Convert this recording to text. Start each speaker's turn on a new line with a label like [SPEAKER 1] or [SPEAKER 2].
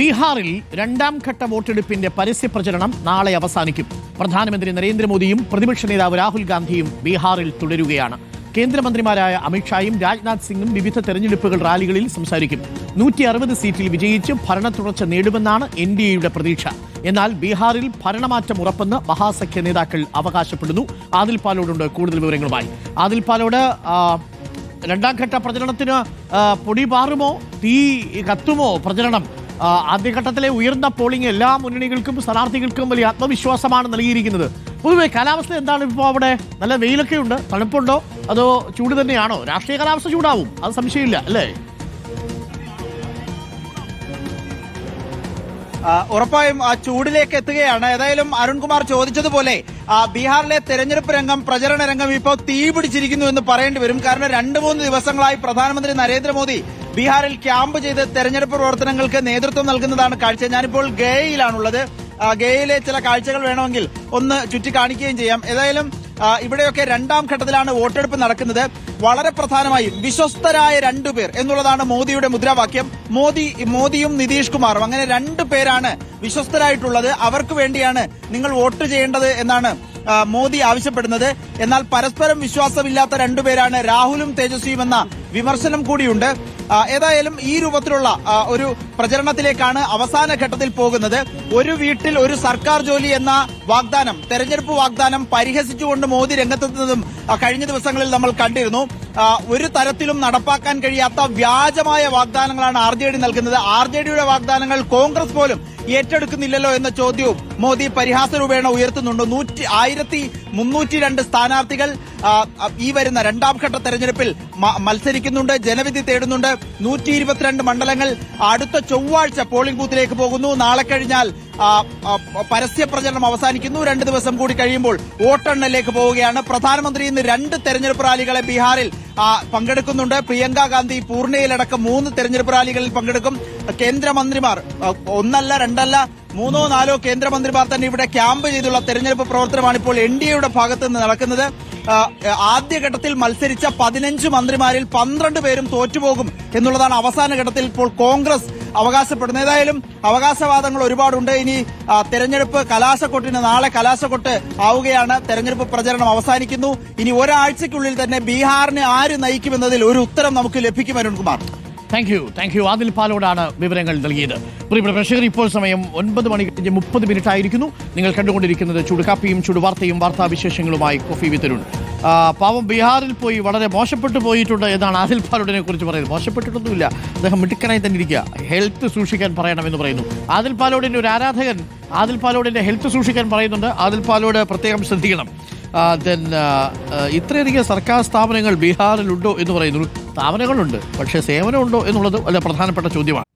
[SPEAKER 1] ബീഹാറിൽ രണ്ടാം ഘട്ട വോട്ടെടുപ്പിന്റെ പരസ്യ പ്രചരണം നാളെ അവസാനിക്കും. പ്രധാനമന്ത്രി നരേന്ദ്രമോദിയും പ്രതിപക്ഷ നേതാവ് രാഹുൽ ഗാന്ധിയും ബീഹാറിൽ തുടരുകയാണ്. കേന്ദ്രമന്ത്രിമാരായ അമിത്ഷായും രാജ്നാഥ് സിംഗും വിവിധ തെരഞ്ഞെടുപ്പുകൾ റാലികളിൽ സംസാരിക്കും. 160 സീറ്റിൽ വിജയിച്ച് ഭരണ തുടർച്ച നേടുമെന്നാണ് NDAയുടെ പ്രതീക്ഷ. എന്നാൽ ബീഹാറിൽ ഭരണമാറ്റം ഉറപ്പെന്ന് മഹാസഖ്യ നേതാക്കൾ അവകാശപ്പെടുന്നു. ആദിൽ പാലോടുണ്ട് കൂടുതൽ വിവരങ്ങളുമായി. ആദിൽ പാലോട്, രണ്ടാം ഘട്ട പ്രചരണത്തിന് പൊടി പാറുമോ, തീ കത്തുമോ പ്രചരണം? ആദ്യഘട്ടത്തിലെ ഉയർന്ന പോളിംഗ് എല്ലാ മുന്നണികൾക്കും സ്ഥാനാർത്ഥികൾക്കും വലിയ ആത്മവിശ്വാസമാണ് നൽകിയിരിക്കുന്നത്. പൊതുവെ കാലാവസ്ഥ എന്താണ് ഇപ്പോൾ അവിടെ? നല്ല വെയിലൊക്കെ ഉണ്ട്, തണുപ്പുണ്ടോ അതോ ചൂട് തന്നെയാണോ? രാഷ്ട്രീയ കാലാവസ്ഥ ചൂടാവും, അത് സംശയമില്ല അല്ലേ?
[SPEAKER 2] ഉറപ്പായും ആ ചൂടിലേക്ക് എത്തുകയാണ്. ഏതായാലും അരുൺകുമാർ ചോദിച്ചതുപോലെ ബീഹാറിലെ തെരഞ്ഞെടുപ്പ് രംഗം, പ്രചരണ രംഗം ഇപ്പോൾ തീപിടിച്ചിരിക്കുന്നു എന്ന് പറയേണ്ടി വരും. കാരണം 2-3 ദിവസങ്ങളായി പ്രധാനമന്ത്രി നരേന്ദ്രമോദി ബീഹാറിൽ ക്യാമ്പ് ചെയ്ത് തെരഞ്ഞെടുപ്പ് പ്രവർത്തനങ്ങൾക്ക് നേതൃത്വം നൽകുന്നതാണ് കാഴ്ച. ഞാനിപ്പോൾ ഗയയിലാണുള്ളത്. ഗയയിലെ ചില കാഴ്ചകൾ വേണമെങ്കിൽ ഒന്ന് ചുറ്റിക്കാണിക്കുകയും ചെയ്യാം. ഏതായാലും ഇവിടെയൊക്കെ രണ്ടാം ഘട്ടത്തിലാണ് വോട്ടെടുപ്പ് നടക്കുന്നത്. വളരെ പ്രധാനമായും വിശ്വസ്തരായ 2 പേർ എന്നുള്ളതാണ് മോദിയുടെ മുദ്രാവാക്യം. മോദിയും നിതീഷ് കുമാറും, അങ്ങനെ 2 പേരാണ് വിശ്വസ്തരായിട്ടുള്ളത്. അവർക്ക് വേണ്ടിയാണ് നിങ്ങൾ വോട്ട് ചെയ്യേണ്ടത് എന്നാണ് മോദി ആവശ്യപ്പെടുന്നത്. എന്നാൽ പരസ്പരം വിശ്വാസമില്ലാത്ത 2 പേരാണ് രാഹുലും തേജസ്വിയും എന്ന വിമർശനം കൂടിയുണ്ട്. ഏതായാലും ഈ രൂപത്തിലുള്ള ഒരു പ്രചരണത്തിലേക്കാണ് അവസാന ഘട്ടത്തിൽ പോകുന്നത്. ഒരു വീട്ടിൽ ഒരു സർക്കാർ ജോലി എന്ന വാഗ്ദാനം, തെരഞ്ഞെടുപ്പ് വാഗ്ദാനം പരിഹസിച്ചുകൊണ്ട് മോദി രംഗത്തെത്തുന്നതും കഴിഞ്ഞ ദിവസങ്ങളിൽ നമ്മൾ കണ്ടിരുന്നു. ഒരു തരത്തിലും നടപ്പാക്കാൻ കഴിയാത്ത വ്യാജമായ വാഗ്ദാനങ്ങളാണ് RJD നൽകുന്നത്. RJDയുടെ വാഗ്ദാനങ്ങൾ കോൺഗ്രസ് പോലും ഏറ്റെടുക്കുന്നില്ലല്ലോ എന്ന ചോദ്യവും മോദി പരിഹാസ രൂപേണ ഉയർത്തുന്നുണ്ട്. 1302 സ്ഥാനാർത്ഥികൾ ഈ വരുന്ന രണ്ടാം ഘട്ട തെരഞ്ഞെടുപ്പിൽ മത്സരിക്കുന്നുണ്ട്, ജനവിധി തേടുന്നുണ്ട്. 122 മണ്ഡലങ്ങൾ അടുത്ത ചൊവ്വാഴ്ച പോളിംഗ് ബൂത്തിലേക്ക് പോകുന്നു. നാളെ കഴിഞ്ഞാൽ പരസ്യ പ്രചരണം അവസാനിക്കുന്നു. 2 ദിവസം കൂടി കഴിയുമ്പോൾ വോട്ടെണ്ണലിലേക്ക് പോവുകയാണ്. പ്രധാനമന്ത്രി ഇന്ന് 2 തെരഞ്ഞെടുപ്പ് റാലികളെ ബീഹാറിൽ പങ്കെടുക്കുന്നുണ്ട്. പ്രിയങ്ക ഗാന്ധി പൂർണ്ണയിലടക്കം 3 തെരഞ്ഞെടുപ്പ് റാലികളിൽ പങ്കെടുക്കും. കേന്ദ്രമന്ത്രിമാർ 1 2 3 4 കേന്ദ്രമന്ത്രിമാർ തന്നെ ഇവിടെ ക്യാമ്പ് ചെയ്തുള്ള തെരഞ്ഞെടുപ്പ് പ്രവർത്തനമാണ് ഇപ്പോൾ NDAയുടെ ഭാഗത്ത് നിന്ന് നടക്കുന്നത്. ആദ്യഘട്ടത്തിൽ മത്സരിച്ച 15 മന്ത്രിമാരിൽ 12 പേരും തോറ്റുപോകും എന്നുള്ളതാണ് അവസാന ഘട്ടത്തിൽ ഇപ്പോൾ കോൺഗ്രസ് അവകാശപ്പെടുന്നത്. ഏതായാലും അവകാശവാദങ്ങൾ ഒരുപാടുണ്ട്. ഇനി തെരഞ്ഞെടുപ്പ് കലാശക്കൊട്ടിന് നാളെ കലാശക്കൊട്ട് ആവുകയാണ്. തെരഞ്ഞെടുപ്പ് പ്രചരണം അവസാനിക്കുന്നു. ഇനി ഒരാഴ്ചയ്ക്കുള്ളിൽ തന്നെ ബീഹാറിനെ ആര് നയിക്കുമെന്നതിൽ ഒരു ഉത്തരം നമുക്ക് ലഭിക്കും. Arunkumar,
[SPEAKER 1] thank you. ആദിൽ പാലോടാണ് വിവരങ്ങൾ നൽകിയത്. പ്രിയപ്പെട്ട പ്രേക്ഷകർ, ഇപ്പോൾ സമയം 9:30 ആയിരിക്കുന്നു. നിങ്ങൾ കണ്ടുകൊണ്ടിരിക്കുന്നത് ചൂടുകാപ്പിയും ചൂടുവാർത്തയും വാർത്താവിശേഷങ്ങളുമായി കോഫി വിത്ത് അരുൺ. പാവം ബീഹാറിൽ പോയി വളരെ മോശപ്പെട്ടു പോയിട്ടുണ്ട് എന്നാണ് ആദിൽ പാലോടിനെ കുറിച്ച് പറയുന്നത്. മോശപ്പെട്ടിട്ടൊന്നുമില്ല, അദ്ദേഹം മിടുക്കനായി തന്നെ ഇരിക്കുക. ഹെൽത്ത് സൂക്ഷിക്കാൻ പറയണമെന്ന് പറയുന്നു. ആദിൽ പാലോടിന്റെ ഒരു ആരാധകൻ ആദിൽ പാലോടിന്റെ ഹെൽത്ത് സൂക്ഷിക്കാൻ പറയുന്നുണ്ട്. ആദിൽ പാലോട് പ്രത്യേകം ശ്രദ്ധിക്കണം. ഇത്രയധികം സർക്കാർ സ്ഥാപനങ്ങൾ ബീഹാറിലുണ്ടോ എന്ന് പറയുന്നു. സ്ഥാപനങ്ങളുണ്ട്, പക്ഷേ സേവനമുണ്ടോ എന്നുള്ളത് വളരെ പ്രധാനപ്പെട്ട ചോദ്യമാണ്.